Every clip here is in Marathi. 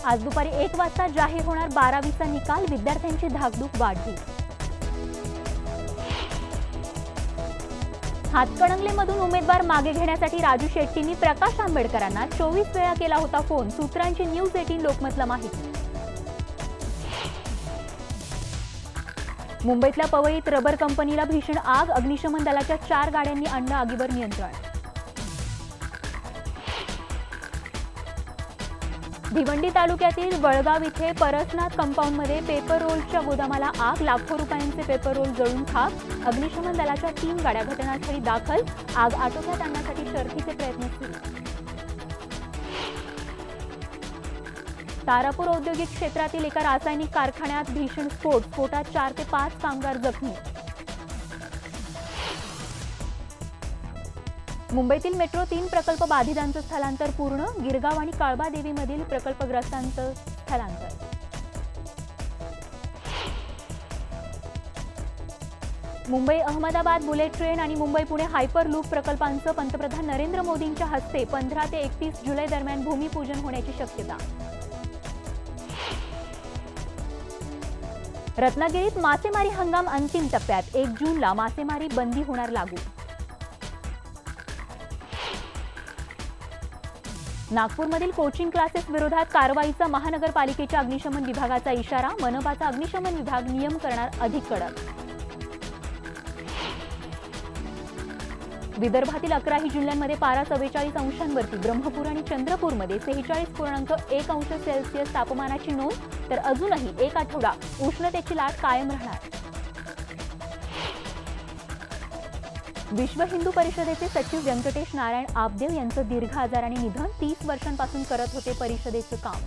आज दुपारी 1 वाजता जाहीर होणार 12वीचा निकाल, विद्यार्थ्यांची धाकधूक वाढली। हातकणंगलेमधून उमेदवार मागे घेण्यासाठी राजू शेट्टींनी प्रकाश आंबेडकरांना 24 वेळा केला होता फोन, सूत्रांची न्यूज 18 लोकमतला माहिती। मुंबईतल्या पवईत रबर कंपनीला भीषण आग, अग्निशमन दलाच्या 4 गाड्यांनी आणलं आगीवर नियंत्रण। भिवंडी तालुक्यातील वळगाव इथे परसनाथ कंपाऊंडमध्ये पेपर रोलच्या गोदामाला आग, लाखो रुपयांचे पेपर रोल जळून खाक, अग्निशमन दलाच्या 3 गाड्या घटनास्थळी दाखल, आग आटोक्यात आणण्यासाठी शर्थीचे प्रयत्न सुरू। तारापूर औद्योगिक क्षेत्रातील एका रासायनिक कारखान्यात भीषण स्फोट, स्फोटात 4 ते 5 कामगार जखमी। मुंबईतील मेट्रो 3 प्रकल्प बाधितांचं स्थलांतर पूर्ण, गिरगाव आणि काळबादेवीमधील प्रकल्पग्रस्तांचं स्थलांतर। मुंबई अहमदाबाद बुलेट ट्रेन आणि मुंबई पुणे हायपर लूप प्रकल्पांचं पंतप्रधान नरेंद्र मोदींच्या हस्ते 15 ते 31 जुलै दरम्यान भूमिपूजन होण्याची शक्यता। रत्नागिरीत मासेमारी हंगाम अंतिम टप्प्यात, 1 जूनला मासेमारी बंदी होणार लागू। नागपूरमधील कोचिंग क्लासेस विरोधात कारवाईचा महानगरपालिकेच्या अग्निशमन विभागाचा इशारा, मनपाचा अग्निशमन विभाग नियम करणार अधिक कडक। विदर्भातील 11 जिल्ह्यांमध्ये पारा 44 अंशांवरती, ब्रह्मपूर आणि चंद्रपूरमध्ये 46.1 अंश सेल्सिअस तापमानाची नोंद, तर अजूनही 1 आठवडा उष्णतेची लाट कायम राहणार। विश्व हिंदू परिषदेचे सचिव व्यंकटेश नारायण आपदेव यांचं दीर्घ आजाराने निधन, 30 वर्षांपासून करत होते परिषदेचं काम।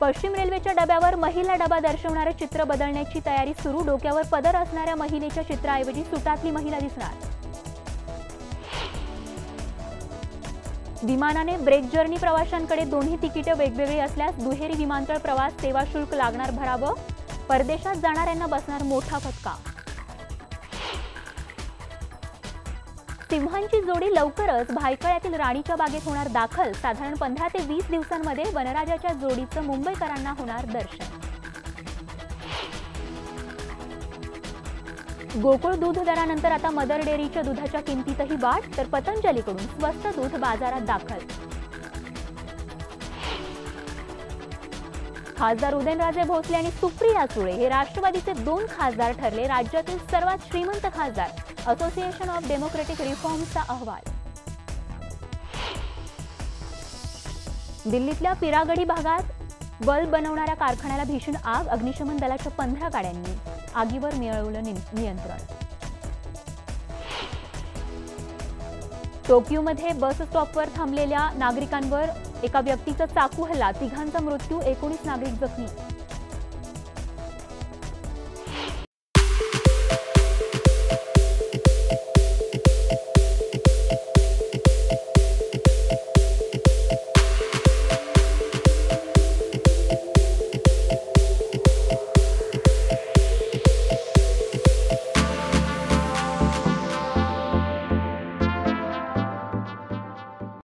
पश्चिम रेल्वेच्या डब्यावर महिला डबा दर्शवणारं चित्र बदलण्याची तयारी सुरू, डोक्यावर पदर असणाऱ्या महिलेच्या चित्राऐवजी सुटातली महिला दिसणार। विमानाने ब्रेक जर्नी प्रवाशांकडे दोन्ही तिकीटे वेगवेगळी असल्यास दुहेरी विमानतळ प्रवास सेवा शुल्क लागणार भरावं, परदेशात जाणाऱ्यांना बसणार मोठा फटका। सिंहांची जोडी लवकरच भायखळ्यातील राणीच्या बागेत होणार दाखल, साधारण 15 ते 20 दिवसांमध्ये वनराजाच्या जोडीचं मुंबईकरांना होणार दर्शन। गोकुळ दूध दरानंतर आता मदर डेअरीच्या दुधाच्या किमतीतही वाढ, तर पतंजलीकडून स्वस्त दूध बाजारात दाखल। खासदार उदयनराजे भोसले आणि सुप्रिया सुळे हे राष्ट्रवादीचे 2 खासदार ठरले, राज्यातील सर्वात श्रीमंत खासदार, असोसिएशन ऑफ डेमोक्रेटिक रिफॉर्म्सचा अहवाल। दिल्लीतल्या पिरागडी भागात बल्ब बनवणाऱ्या कारखान्याला भीषण आग, अग्निशमन दलाच्या 15 गाड्यांनी आगीवर मिळवलं नियंत्रण। टोकियोमध्ये बस स्टॉपवर थांबलेल्या नागरिकांवर एका व्यक्तीचा चाकू हल्ला, 3घांचा मृत्यू, 19 नागरिक जखमी।